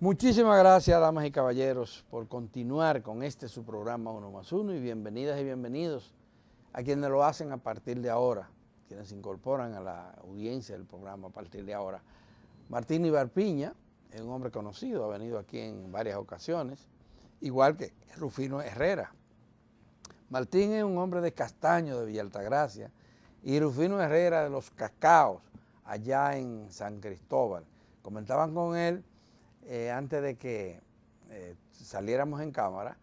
Muchísimas gracias, damas y caballeros, por continuar con este su programa 1+1 y bienvenidas y bienvenidos a quienes lo hacen a partir de ahora, quienes se incorporan a la audiencia del programa a partir de ahora. Martín Ibarpiña es un hombre conocido, ha venido aquí en varias ocasiones, igual que Rufino Herrera. Martín es un hombre de Castaño, de Villa Altagracia, y Rufino Herrera de Los Cacaos, allá en San Cristóbal. Comentaban con él, antes de que saliéramos en cámara,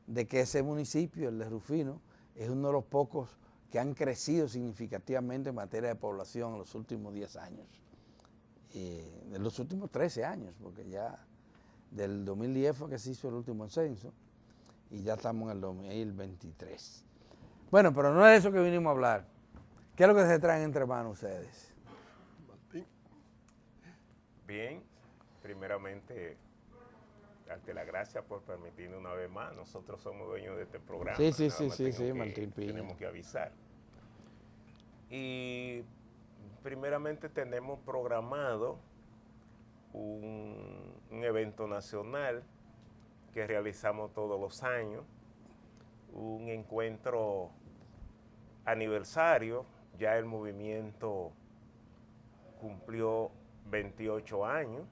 de que ese municipio, el de Rufino, es uno de los pocos que han crecido significativamente en materia de población en los últimos 10 años. En los últimos 13 años, porque ya del 2010 fue que se hizo el último censo y ya estamos en el 2023. Bueno, pero no es de eso que vinimos a hablar. ¿Qué es lo que se traen entre manos ustedes? Bien, primeramente, darte las gracias por permitirnos una vez más. Nosotros somos dueños de este programa. Sí, Martín Piña. Tenemos que avisar. Y primeramente tenemos programado un evento nacional que realizamos todos los años, un encuentro aniversario. Ya el movimiento cumplió 28 años.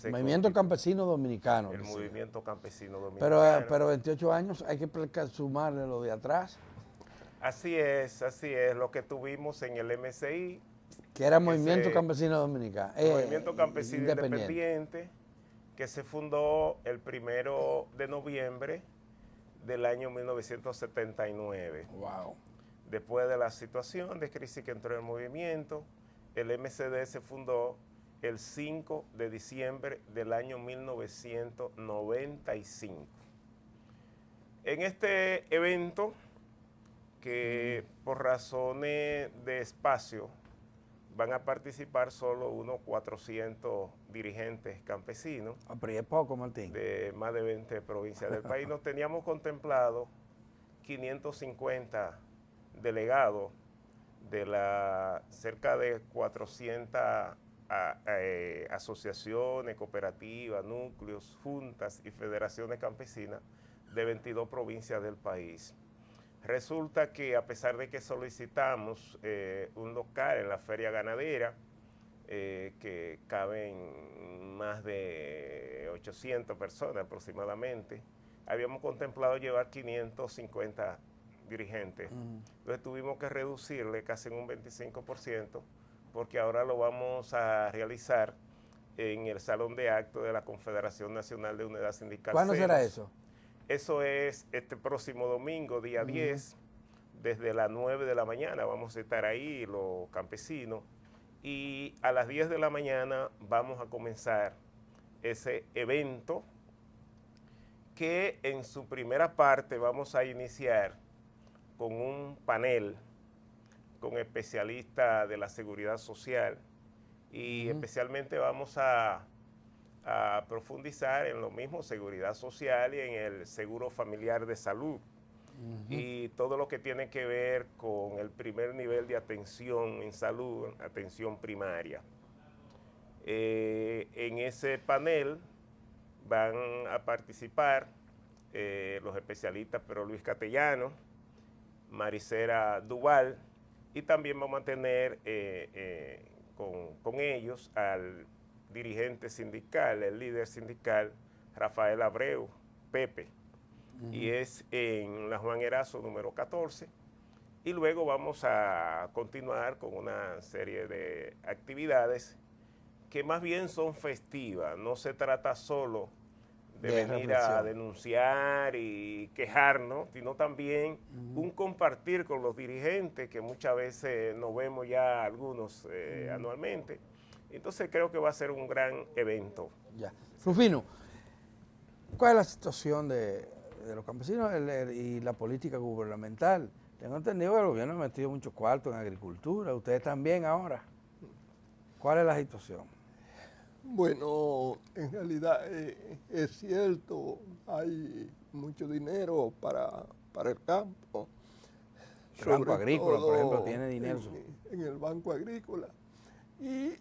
Movimiento Campesino Dominicano. El Movimiento Campesino Dominicano. Pero 28 años hay que sumarle lo de atrás. Así es, lo que tuvimos en el MCI. Que era Movimiento Campesino Dominicano. Movimiento Campesino Independiente, que se fundó el 1 de noviembre del año 1979. Wow. Después de la situación de crisis que entró en el movimiento, el MCD se fundó el 5 de diciembre del año 1995. En este evento, que por razones de espacio van a participar solo unos 400 dirigentes campesinos. Pero es poco, Martín. De más de 20 provincias del país. Nos teníamos contemplado 550 delegados de la cerca de 400 asociaciones, cooperativas, núcleos, juntas y federaciones campesinas de 22 provincias del país. Resulta que a pesar de que solicitamos un local en la feria ganadera, que caben más de 800 personas aproximadamente, habíamos contemplado llevar 550 dirigentes. Entonces tuvimos que reducirle casi en un 25%, porque ahora lo vamos a realizar en el Salón de Actos de la Confederación Nacional de Unidad Sindical. ¿Cuándo será eso? Eso es este próximo domingo, día 10, desde las 9 de la mañana vamos a estar ahí, los campesinos, y a las 10 de la mañana vamos a comenzar ese evento que en su primera parte vamos a iniciar con un panel con especialistas de la seguridad social y especialmente vamos a profundizar en lo mismo, seguridad social y en el seguro familiar de salud y todo lo que tiene que ver con el primer nivel de atención en salud, atención primaria. En ese panel van a participar los especialistas Pero Luis Castellano, Maricela Duval, y también vamos a tener con ellos al dirigente sindical, el líder sindical, Rafael Abreu, Pepe, y es en la Juan Erazo número 14, y luego vamos a continuar con una serie de actividades que más bien son festivas. No se trata solo de venir a denunciar y quejarnos, sino también un compartir con los dirigentes, que muchas veces nos vemos ya algunos anualmente. Entonces creo que va a ser un gran evento. Ya. Rufino, ¿cuál es la situación de los campesinos y la política gubernamental? Tengo entendido que el gobierno ha metido muchos cuartos en agricultura, ustedes también ahora. ¿Cuál es la situación? Bueno, en realidad es cierto, hay mucho dinero para el campo. El Banco Agrícola, por ejemplo, tiene dinero. En el Banco Agrícola. Y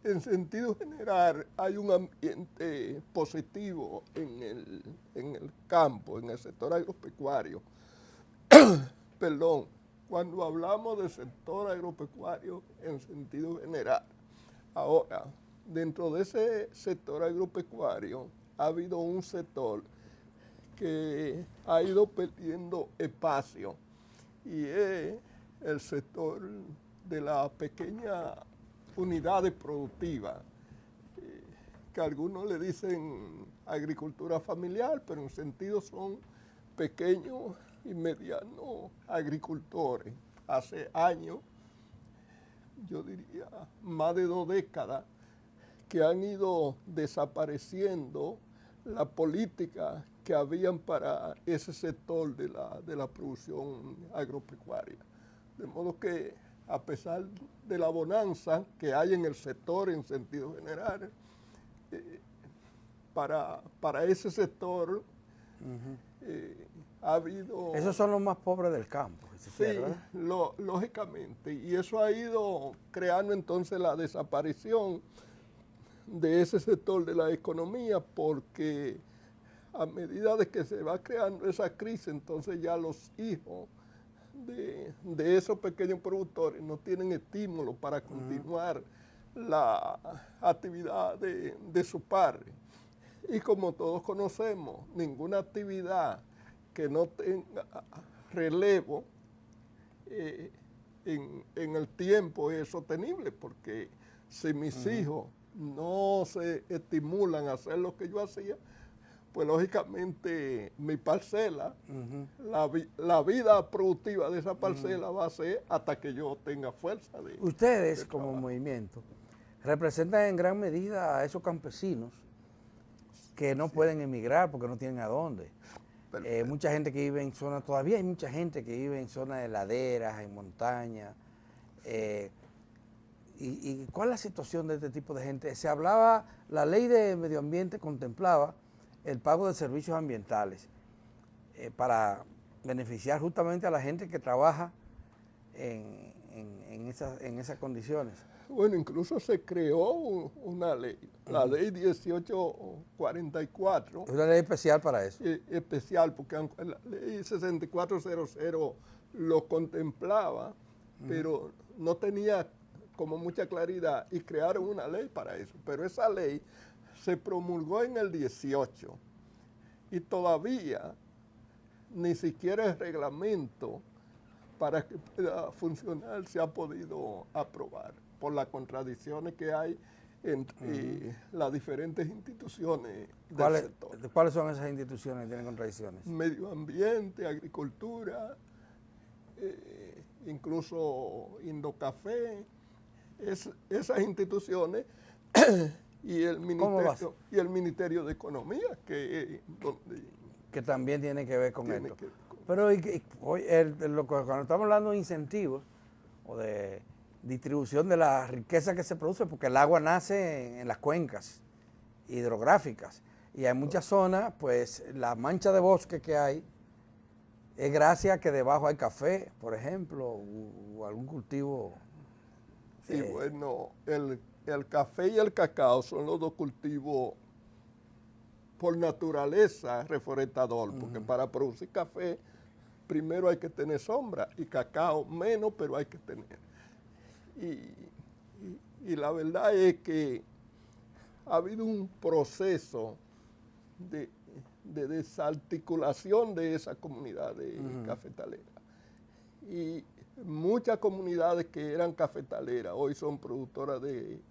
en sentido general hay un ambiente positivo en el campo, en el sector agropecuario. Perdón, cuando hablamos del sector agropecuario en sentido general. Ahora, dentro de ese sector agropecuario ha habido un sector que ha ido perdiendo espacio y es el sector de las pequeñas unidades productivas, que algunos le dicen agricultura familiar, pero en sentido son pequeños y medianos agricultores. Hace años, yo diría más de 2 décadas, que han ido desapareciendo la política que habían para ese sector de la producción agropecuaria. De modo que, a pesar de la bonanza que hay en el sector en sentido general, para ese sector ha habido... Esos son los más pobres del campo. Sí, lógicamente, y eso ha ido creando entonces la desaparición de ese sector de la economía, porque a medida de que se va creando esa crisis, entonces ya los hijos de esos pequeños productores no tienen estímulo para continuar la actividad de su padre. Y como todos conocemos, ninguna actividad que no tenga relevo en el tiempo es sostenible, porque si mis hijos no se estimulan a hacer lo que yo hacía, pues lógicamente mi parcela, la vida productiva de esa parcela va a ser hasta que yo tenga fuerza de Ustedes, de como trabajo. movimiento, representan en gran medida a esos campesinos que no pueden emigrar porque no tienen a dónde. Mucha gente que vive en zonas, todavía hay mucha gente que vive en zonas de laderas, en montañas. ¿Y cuál es la situación de este tipo de gente? Se hablaba, la ley de medio ambiente contemplaba el pago de servicios ambientales para beneficiar justamente a la gente que trabaja en esas condiciones. Bueno, incluso se creó una ley, la ley 1844. Es una ley especial para eso. Especial, porque aunque la ley 6400 lo contemplaba, pero no tenía como mucha claridad y crearon una ley para eso. Pero esa ley se promulgó en el 18 y todavía ni siquiera el reglamento para que pueda funcionar se ha podido aprobar por las contradicciones que hay entre las diferentes instituciones del sector. ¿Cuáles son esas instituciones que tienen contradicciones? Medio ambiente, agricultura, incluso Indocafé, esas instituciones y el Ministerio de Economía, que también tiene que ver con tiene esto. que ver con... Pero cuando estamos hablando de incentivos o de distribución de la riqueza que se produce, porque el agua nace en las cuencas hidrográficas y hay muchas zonas, pues la mancha de bosque que hay es gracias a que debajo hay café, por ejemplo, o algún cultivo. Sí, bueno, el café y el cacao son los dos cultivos por naturaleza reforestador, porque para producir café primero hay que tener sombra y cacao menos, pero hay que tener. Y la verdad es que ha habido un proceso de desarticulación de esa comunidad de cafetalera. Y muchas comunidades que eran cafetaleras hoy son productoras de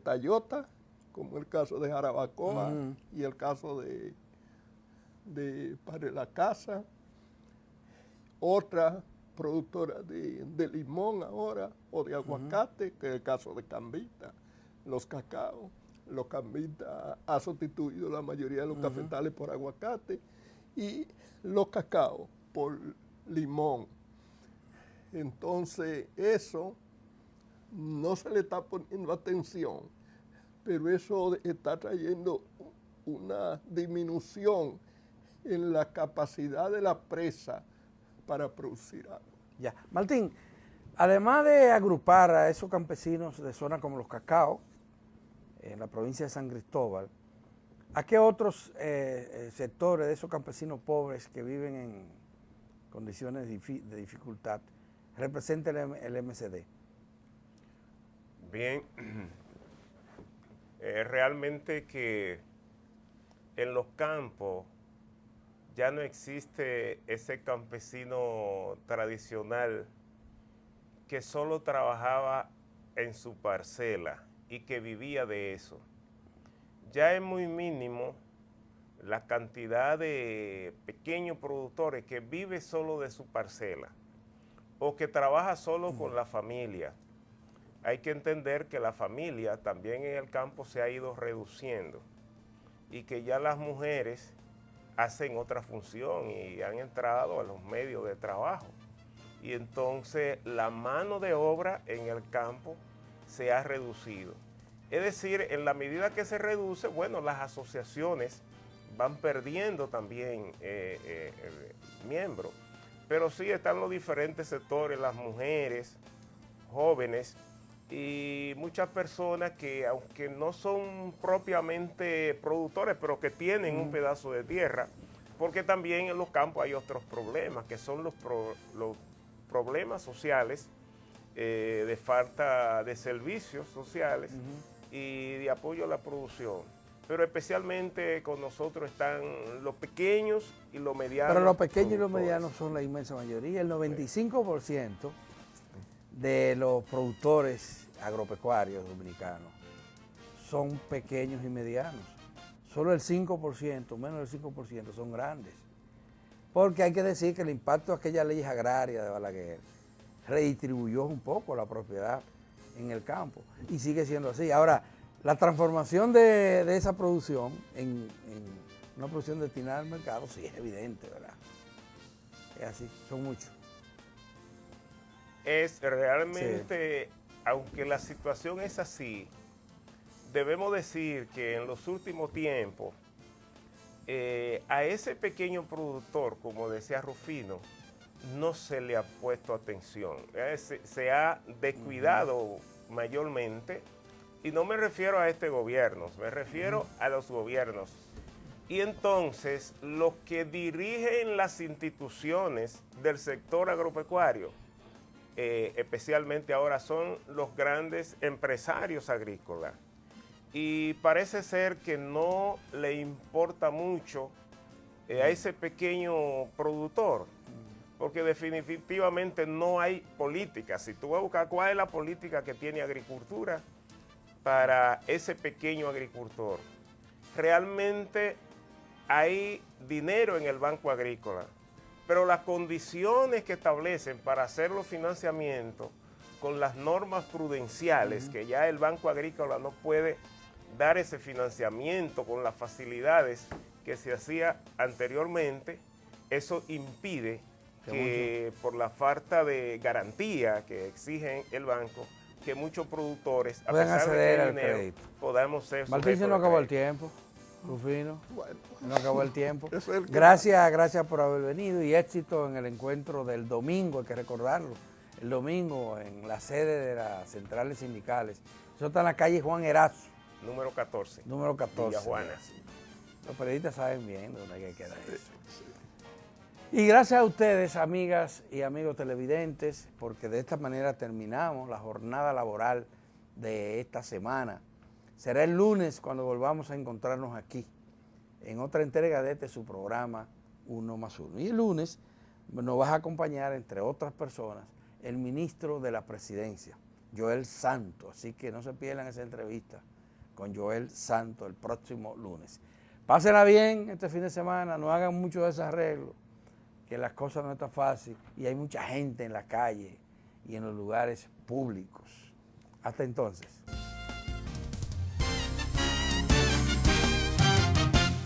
tallota, como el caso de Jarabacoa y el caso de Padre La Casa. Otra productora de limón ahora, o de aguacate, que es el caso de Cambita, los cacaos. Los Cambita ha sustituido la mayoría de los cafetales por aguacate y los cacaos por limón. Entonces, eso no se le está poniendo atención, pero eso está trayendo una disminución en la capacidad de la presa para producir agua. Ya. Martín, además de agrupar a esos campesinos de zonas como los cacaos, en la provincia de San Cristóbal, ¿a qué otros sectores de esos campesinos pobres que viven en condiciones de dificultad representa el MCD? Bien, realmente que en los campos ya no existe ese campesino tradicional que solo trabajaba en su parcela y que vivía de eso. Ya es muy mínimo la cantidad de pequeños productores que vive solo de su parcela o que trabaja solo con la familia. Hay que entender que la familia también en el campo se ha ido reduciendo y que ya las mujeres hacen otra función y han entrado a los medios de trabajo. Y entonces la mano de obra en el campo se ha reducido. Es decir, en la medida que se reduce, bueno, las asociaciones van perdiendo también miembros. Pero sí están los diferentes sectores, las mujeres, jóvenes y muchas personas que, aunque no son propiamente productores, pero que tienen un pedazo de tierra, porque también en los campos hay otros problemas, que son los problemas sociales, de falta de servicios sociales y de apoyo a la producción. Pero especialmente con nosotros están los pequeños y los medianos. Pero los pequeños y los medianos son la inmensa mayoría. El 95% de los productores agropecuarios dominicanos son pequeños y medianos. Solo el 5%, menos del 5% son grandes. Porque hay que decir que el impacto de aquella ley agraria de Balaguer redistribuyó un poco la propiedad en el campo y sigue siendo así. Ahora, la transformación de esa producción en una producción destinada al mercado sí es evidente, ¿verdad? Es así, son muchos. Es realmente, aunque la situación es así, debemos decir que en los últimos tiempos a ese pequeño productor, como decía Rufino, no se le ha puesto atención. Se ha descuidado mayormente, y no me refiero a este gobierno, me refiero a los gobiernos. Y entonces los que dirigen las instituciones del sector agropecuario, especialmente ahora, son los grandes empresarios agrícolas. Y parece ser que no le importa mucho a ese pequeño productor, porque definitivamente no hay política. Si tú vas a buscar cuál es la política que tiene agricultura para ese pequeño agricultor, realmente hay dinero en el Banco Agrícola, pero las condiciones que establecen para hacer los financiamientos con las normas prudenciales, que ya el Banco Agrícola no puede dar ese financiamiento con las facilidades que se hacía anteriormente, eso impide que por la falta de garantía que exigen el banco, que muchos productores, a pesar de que hay dinero, podamos ser sujetos. Martín, se nos acabó el tiempo. Rufino, Bueno, se nos acabó el tiempo. eso es el que- Gracias por haber venido y éxito en el encuentro del domingo, hay que recordarlo. El domingo en la sede de las centrales sindicales. Eso está en la calle Juan Erazo, Número 14. número 14. Villajuana. Los periodistas saben bien dónde hay que quedar eso. Y gracias a ustedes, amigas y amigos televidentes, porque de esta manera terminamos la jornada laboral de esta semana. Será el lunes cuando volvamos a encontrarnos aquí, en otra entrega de este su programa 1+1. Y el lunes nos va a acompañar, entre otras personas, el ministro de la Presidencia, Joel Santos. Así que no se pierdan esa entrevista con Joel Santos el próximo lunes. Pásenla bien este fin de semana, no hagan mucho desarreglo, que las cosas no están fáciles y hay mucha gente en la calle y en los lugares públicos. Hasta entonces.